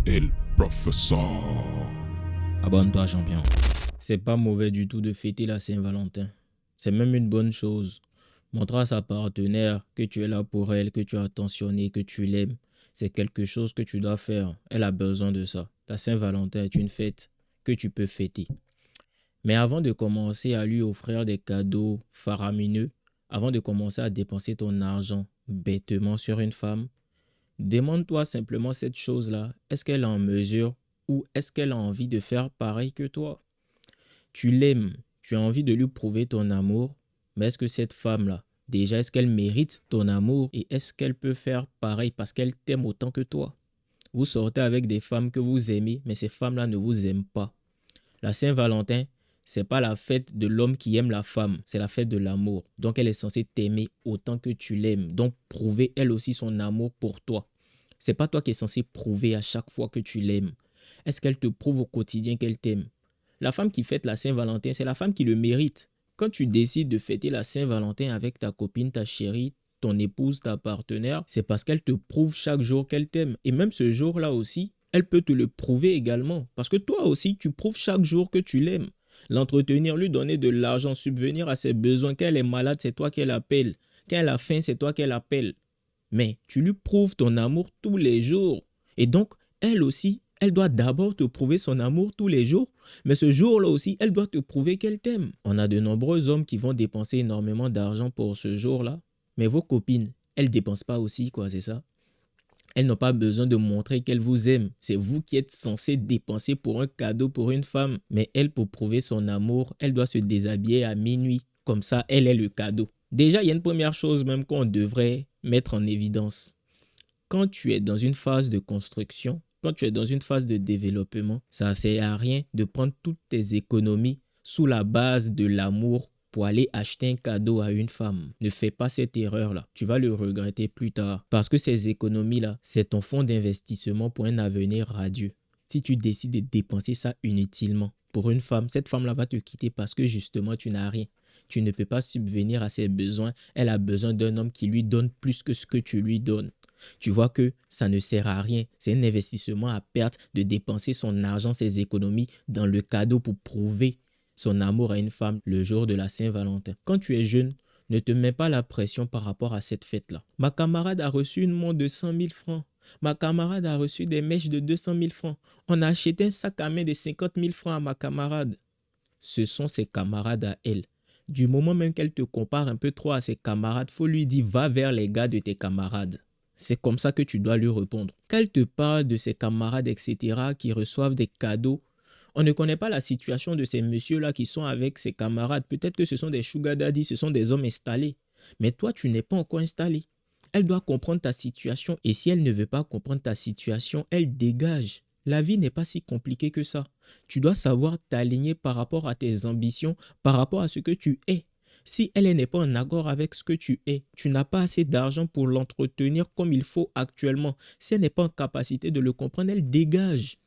El Professeur. Abonne-toi, champion. C'est pas mauvais du tout de fêter la Saint-Valentin. C'est même une bonne chose. Montrer à sa partenaire que tu es là pour elle, que tu as attentionné, que tu l'aimes. C'est quelque chose que tu dois faire. Elle a besoin de ça. La Saint-Valentin est une fête que tu peux fêter. Mais avant de commencer à lui offrir des cadeaux faramineux, avant de commencer à dépenser ton argent bêtement sur une femme, demande-toi simplement cette chose-là. Est-ce qu'elle est en mesure ou est-ce qu'elle a envie de faire pareil que toi? Tu l'aimes, tu as envie de lui prouver ton amour, mais est-ce que cette femme-là, déjà, est-ce qu'elle mérite ton amour et est-ce qu'elle peut faire pareil parce qu'elle t'aime autant que toi? Vous sortez avec des femmes que vous aimez, mais ces femmes-là ne vous aiment pas. La Saint-Valentin, c'est pas la fête de l'homme qui aime la femme, c'est la fête de l'amour. Donc elle est censée t'aimer autant que tu l'aimes. Donc prouver elle aussi son amour pour toi. C'est pas toi qui es censé prouver à chaque fois que tu l'aimes. Est-ce qu'elle te prouve au quotidien qu'elle t'aime? La femme qui fête la Saint-Valentin, c'est la femme qui le mérite. Quand tu décides de fêter la Saint-Valentin avec ta copine, ta chérie, ton épouse, ta partenaire, c'est parce qu'elle te prouve chaque jour qu'elle t'aime. Et même ce jour-là aussi, elle peut te le prouver également. Parce que toi aussi, tu prouves chaque jour que tu l'aimes. L'entretenir, lui donner de l'argent, subvenir à ses besoins. Quand elle est malade, c'est toi qu'elle appelle. Quand elle a faim, c'est toi qu'elle appelle. Mais tu lui prouves ton amour tous les jours. Et donc, elle aussi, elle doit d'abord te prouver son amour tous les jours. Mais ce jour-là aussi, elle doit te prouver qu'elle t'aime. On a de nombreux hommes qui vont dépenser énormément d'argent pour ce jour-là. Mais vos copines, elles ne dépensent pas aussi, quoi, c'est ça? Elles n'ont pas besoin de montrer qu'elles vous aiment. C'est vous qui êtes censé dépenser pour un cadeau pour une femme. Mais elle, pour prouver son amour, elle doit se déshabiller à minuit. Comme ça, elle est le cadeau. Déjà, il y a une première chose même qu'on devrait mettre en évidence. Quand tu es dans une phase de construction, quand tu es dans une phase de développement, ça ne sert à rien de prendre toutes tes économies sous la base de l'amour pour aller acheter un cadeau à une femme. Ne fais pas cette erreur-là. Tu vas le regretter plus tard. Parce que ces économies-là, c'est ton fonds d'investissement pour un avenir radieux. Si tu décides de dépenser ça inutilement pour une femme, cette femme-là va te quitter parce que justement, tu n'as rien. Tu ne peux pas subvenir à ses besoins. Elle a besoin d'un homme qui lui donne plus que ce que tu lui donnes. Tu vois que ça ne sert à rien. C'est un investissement à perte de dépenser son argent, ses économies dans le cadeau pour prouver son amour à une femme le jour de la Saint-Valentin. Quand tu es jeune, ne te mets pas la pression par rapport à cette fête-là. Ma camarade a reçu une montre de 100 000 francs. Ma camarade a reçu des mèches de 200 000 francs. On a acheté un sac à main de 50 000 francs à ma camarade. Ce sont ses camarades à elle. Du moment même qu'elle te compare un peu trop à ses camarades, faut lui dire va vers les gars de tes camarades. C'est comme ça que tu dois lui répondre. Qu'elle te parle de ses camarades, etc., qui reçoivent des cadeaux, on ne connaît pas la situation de ces messieurs-là qui sont avec ses camarades. Peut-être que ce sont des sugar daddy, ce sont des hommes installés. Mais toi, tu n'es pas encore installé. Elle doit comprendre ta situation et si elle ne veut pas comprendre ta situation, elle dégage. La vie n'est pas si compliquée que ça. Tu dois savoir t'aligner par rapport à tes ambitions, par rapport à ce que tu es. Si elle n'est pas en accord avec ce que tu es, tu n'as pas assez d'argent pour l'entretenir comme il faut actuellement. Si elle n'est pas en capacité de le comprendre, elle dégage.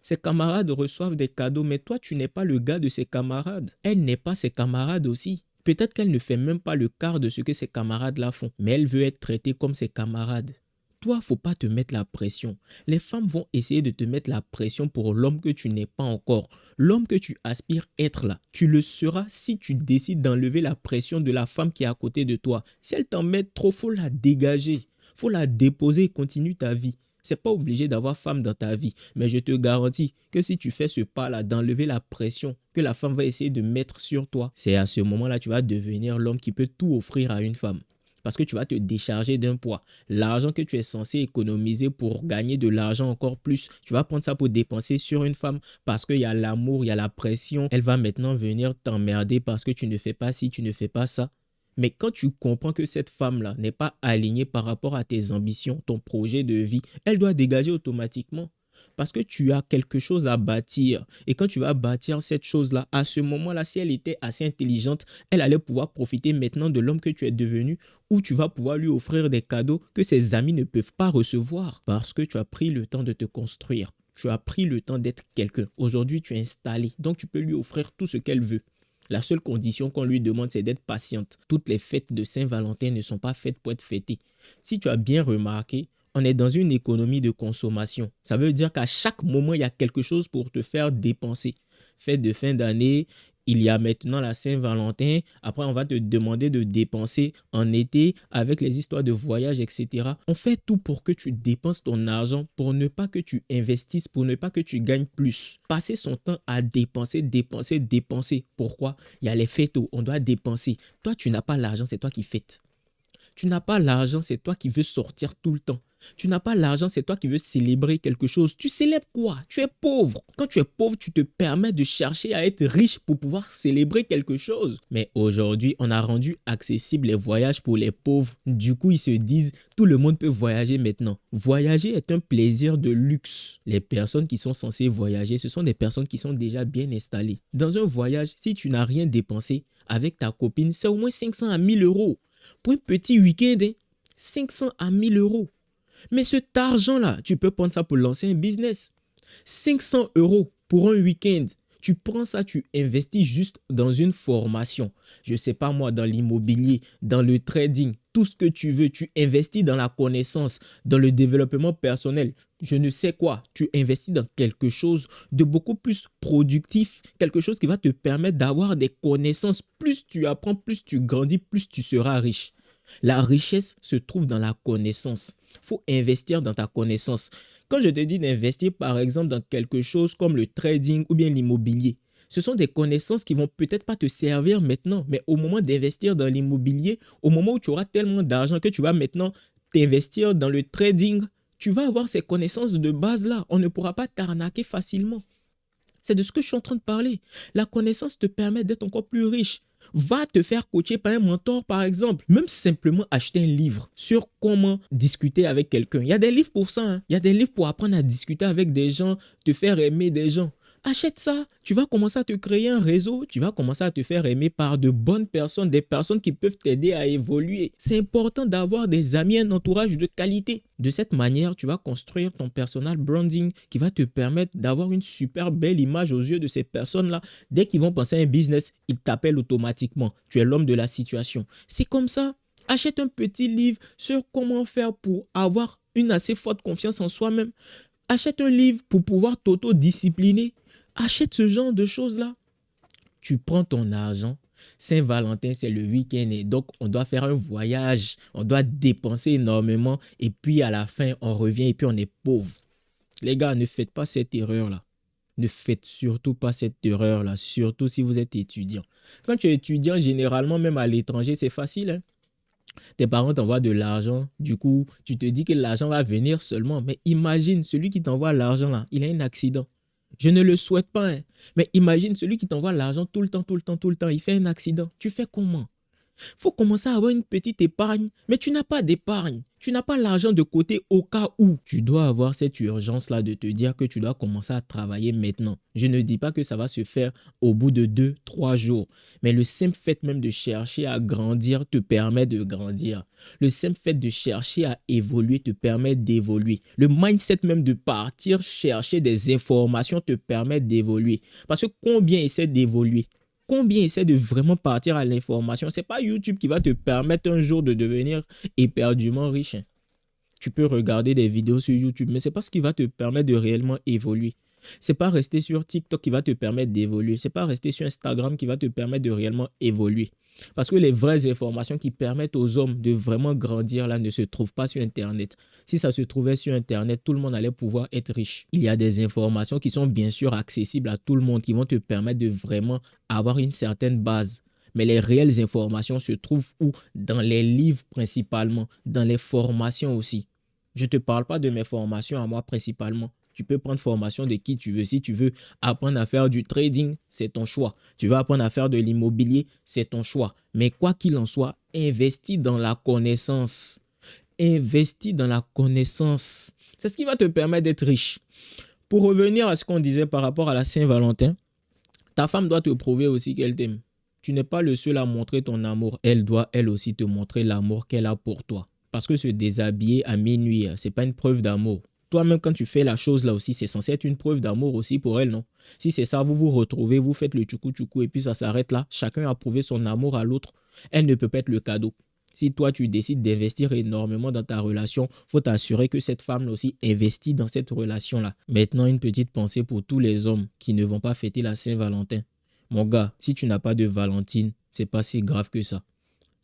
Ses camarades reçoivent des cadeaux, mais toi, tu n'es pas le gars de ses camarades. Elle n'est pas ses camarades aussi. Peut-être qu'elle ne fait même pas le quart de ce que ses camarades-là font, mais elle veut être traitée comme ses camarades. Toi, faut pas te mettre la pression. Les femmes vont essayer de te mettre la pression pour l'homme que tu n'es pas encore. L'homme que tu aspires être là. Tu le seras si tu décides d'enlever la pression de la femme qui est à côté de toi. Si elle t'en met trop, faut la dégager. Faut la déposer et continue ta vie. C'est pas obligé d'avoir femme dans ta vie, mais je te garantis que si tu fais ce pas-là d'enlever la pression que la femme va essayer de mettre sur toi, c'est à ce moment-là tu vas devenir l'homme qui peut tout offrir à une femme. Parce que tu vas te décharger d'un poids. L'argent que tu es censé économiser pour gagner de l'argent encore plus, tu vas prendre ça pour dépenser sur une femme parce qu'il y a l'amour, il y a la pression. Elle va maintenant venir t'emmerder parce que tu ne fais pas ci, tu ne fais pas ça. Mais quand tu comprends que cette femme-là n'est pas alignée par rapport à tes ambitions, ton projet de vie, elle doit dégager automatiquement. Parce que tu as quelque chose à bâtir. Et quand tu vas bâtir cette chose-là, à ce moment-là, si elle était assez intelligente, elle allait pouvoir profiter maintenant de l'homme que tu es devenu, où tu vas pouvoir lui offrir des cadeaux que ses amis ne peuvent pas recevoir. Parce que tu as pris le temps de te construire. Tu as pris le temps d'être quelqu'un. Aujourd'hui, tu es installé. Donc, tu peux lui offrir tout ce qu'elle veut. La seule condition qu'on lui demande, c'est d'être patiente. Toutes les fêtes de Saint-Valentin ne sont pas faites pour être fêtées. Si tu as bien remarqué, on est dans une économie de consommation. Ça veut dire qu'à chaque moment, il y a quelque chose pour te faire dépenser. Fête de fin d'année, il y a maintenant la Saint-Valentin. Après, on va te demander de dépenser en été avec les histoires de voyage, etc. On fait tout pour que tu dépenses ton argent, pour ne pas que tu investisses, pour ne pas que tu gagnes plus. Passer son temps à dépenser, dépenser, dépenser. Pourquoi? Il y a les fêtes où on doit dépenser. Toi, tu n'as pas l'argent, c'est toi qui fêtes. Tu n'as pas l'argent, c'est toi qui veux sortir tout le temps. Tu n'as pas l'argent, c'est toi qui veux célébrer quelque chose. Tu célèbres quoi? Tu es pauvre. Quand tu es pauvre, tu te permets de chercher à être riche pour pouvoir célébrer quelque chose. Mais aujourd'hui, on a rendu accessible les voyages pour les pauvres. Du coup, ils se disent, tout le monde peut voyager maintenant. Voyager est un plaisir de luxe. Les personnes qui sont censées voyager, ce sont des personnes qui sont déjà bien installées. Dans un voyage, si tu n'as rien dépensé avec ta copine, c'est au moins 500 à 1000 euros. Pour un petit week-end, 500 à 1000 euros. Mais cet argent-là, tu peux prendre ça pour lancer un business. 500 euros pour un week-end. Tu prends ça, tu investis juste dans une formation. Je ne sais pas moi, dans l'immobilier, dans le trading, tout ce que tu veux. Tu investis dans la connaissance, dans le développement personnel. Je ne sais quoi. Tu investis dans quelque chose de beaucoup plus productif. Quelque chose qui va te permettre d'avoir des connaissances. Plus tu apprends, plus tu grandis, plus tu seras riche. La richesse se trouve dans la connaissance. Il faut investir dans ta connaissance. Quand je te dis d'investir par exemple dans quelque chose comme le trading ou bien l'immobilier, ce sont des connaissances qui vont peut-être pas te servir maintenant, mais au moment d'investir dans l'immobilier, au moment où tu auras tellement d'argent que tu vas maintenant t'investir dans le trading, tu vas avoir ces connaissances de base là. On ne pourra pas t'arnaquer facilement. C'est de ce que je suis en train de parler. La connaissance te permet d'être encore plus riche. Va te faire coacher par un mentor, par exemple. Même simplement acheter un livre sur comment discuter avec quelqu'un. Il y a des livres pour ça. Hein. Il y a des livres pour apprendre à discuter avec des gens, te faire aimer des gens. Achète ça. Tu vas commencer à te créer un réseau. Tu vas commencer à te faire aimer par de bonnes personnes, des personnes qui peuvent t'aider à évoluer. C'est important d'avoir des amis, un entourage de qualité. De cette manière, tu vas construire ton personal branding qui va te permettre d'avoir une super belle image aux yeux de ces personnes-là. Dès qu'ils vont penser à un business, ils t'appellent automatiquement. Tu es l'homme de la situation. C'est comme ça. Achète un petit livre sur comment faire pour avoir une assez forte confiance en soi-même. Achète un livre pour pouvoir t'auto-discipliner. Achète ce genre de choses-là. Tu prends ton argent. Saint-Valentin, c'est le week-end et donc on doit faire un voyage. On doit dépenser énormément et puis à la fin, on revient et puis on est pauvre. Les gars, ne faites pas cette erreur-là. Ne faites surtout pas cette erreur-là, surtout si vous êtes étudiant. Quand tu es étudiant, généralement, même à l'étranger, c'est facile. Hein? Tes parents t'envoient de l'argent, du coup, tu te dis que l'argent va venir seulement. Mais imagine, celui qui t'envoie l'argent là, il a un accident. Je ne le souhaite pas, hein. Mais imagine celui qui t'envoie l'argent tout le temps, il fait un accident. Tu fais comment? Il faut commencer à avoir une petite épargne, mais tu n'as pas d'épargne. Tu n'as pas l'argent de côté au cas où. Tu dois avoir cette urgence-là de te dire que tu dois commencer à travailler maintenant. Je ne dis pas que ça va se faire au bout de 2-3 jours, mais le simple fait même de chercher à grandir te permet de grandir. Le simple fait de chercher à évoluer te permet d'évoluer. Le mindset même de partir chercher des informations te permet d'évoluer. Parce que combien essaient d'évoluer? Combien essaie de vraiment partir à l'information? Ce n'est pas YouTube qui va te permettre un jour de devenir éperdument riche. Tu peux regarder des vidéos sur YouTube, mais ce n'est pas ce qui va te permettre de réellement évoluer. Ce n'est pas rester sur TikTok qui va te permettre d'évoluer. Ce n'est pas rester sur Instagram qui va te permettre de réellement évoluer. Parce que les vraies informations qui permettent aux hommes de vraiment grandir là ne se trouvent pas sur Internet. Si ça se trouvait sur Internet, tout le monde allait pouvoir être riche. Il y a des informations qui sont bien sûr accessibles à tout le monde, qui vont te permettre de vraiment avoir une certaine base. Mais les réelles informations se trouvent où? Dans les livres principalement, dans les formations aussi. Je ne te parle pas de mes formations à moi principalement. Tu peux prendre formation de qui tu veux. Si tu veux apprendre à faire du trading, c'est ton choix. Tu veux apprendre à faire de l'immobilier, c'est ton choix. Mais quoi qu'il en soit, investis dans la connaissance. Investis dans la connaissance. C'est ce qui va te permettre d'être riche. Pour revenir à ce qu'on disait par rapport à la Saint-Valentin, ta femme doit te prouver aussi qu'elle t'aime. Tu n'es pas le seul à montrer ton amour. Elle doit elle aussi te montrer l'amour qu'elle a pour toi. Parce que se déshabiller à minuit, ce n'est pas une preuve d'amour. Toi-même, quand tu fais la chose là aussi, c'est censé être une preuve d'amour aussi pour elle, non? Si c'est ça, vous vous retrouvez, vous faites le tchoukou-tchoukou et puis ça s'arrête là. Chacun a prouvé son amour à l'autre. Elle ne peut pas être le cadeau. Si toi, tu décides d'investir énormément dans ta relation, faut t'assurer que cette femme aussi investit dans cette relation-là. Maintenant, une petite pensée pour tous les hommes qui ne vont pas fêter la Saint-Valentin. Mon gars, si tu n'as pas de Valentine, c'est pas si grave que ça.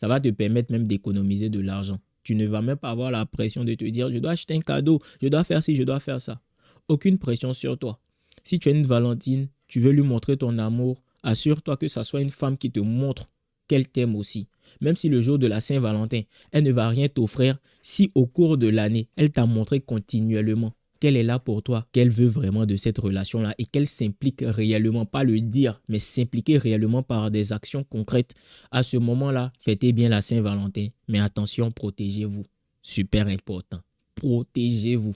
Ça va te permettre même d'économiser de l'argent. Tu ne vas même pas avoir la pression de te dire « je dois acheter un cadeau, je dois faire ci, je dois faire ça ». Aucune pression sur toi. Si tu as une Valentine, tu veux lui montrer ton amour, assure-toi que ça soit une femme qui te montre qu'elle t'aime aussi. Même si le jour de la Saint-Valentin, elle ne va rien t'offrir, si au cours de l'année, elle t'a montré continuellement qu'elle est là pour toi, qu'elle veut vraiment de cette relation-là et qu'elle s'implique réellement, pas le dire, mais s'impliquer réellement par des actions concrètes. À ce moment-là, fêtez bien la Saint-Valentin, mais attention, protégez-vous. Super important. Protégez-vous.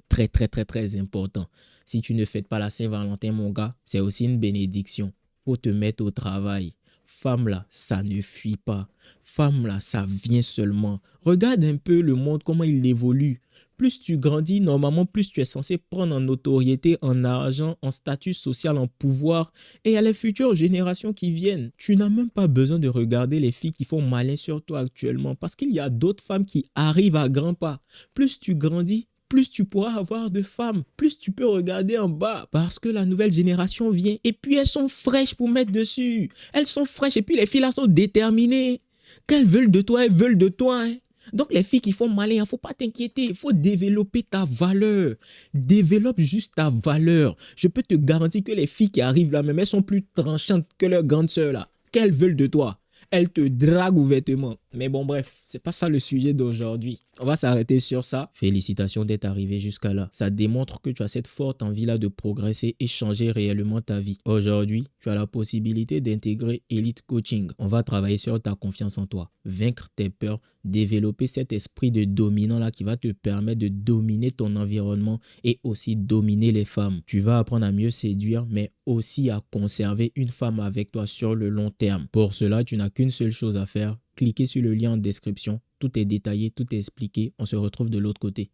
Très, très, très, très important. Si tu ne fêtes pas la Saint-Valentin, mon gars, c'est aussi une bénédiction. Faut te mettre au travail. Femme là, ça ne fuit pas. Femme là, ça vient seulement. Regarde un peu le monde, comment il évolue. Plus tu grandis, normalement, plus tu es censé prendre en notoriété, en argent, en statut social, en pouvoir. Et il y a les futures générations qui viennent. Tu n'as même pas besoin de regarder les filles qui font malin sur toi actuellement. Parce qu'il y a d'autres femmes qui arrivent à grands pas. Plus tu grandis, plus tu pourras avoir de femmes, plus tu peux regarder en bas parce que la nouvelle génération vient et puis elles sont fraîches pour mettre dessus. Elles sont fraîches et puis les filles là sont déterminées. Qu'elles veulent de toi, elles veulent de toi. Hein. Donc les filles qui font malin, il ne faut pas t'inquiéter, il faut développer ta valeur. Développe juste ta valeur. Je peux te garantir que les filles qui arrivent là même, elles sont plus tranchantes que leurs grandes sœurs là. Qu'elles veulent de toi. Elles te draguent ouvertement. Mais bon, bref, c'est pas ça le sujet d'aujourd'hui. On va s'arrêter sur ça. Félicitations d'être arrivé jusqu'à là. Ça démontre que tu as cette forte envie-là de progresser et changer réellement ta vie. Aujourd'hui, tu as la possibilité d'intégrer Elite Coaching. On va travailler sur ta confiance en toi, vaincre tes peurs, développer cet esprit de dominant-là qui va te permettre de dominer ton environnement et aussi dominer les femmes. Tu vas apprendre à mieux séduire, mais aussi à conserver une femme avec toi sur le long terme. Pour cela, tu n'as qu'une seule chose à faire. Cliquez sur le lien en description. Tout est détaillé, tout est expliqué. On se retrouve de l'autre côté.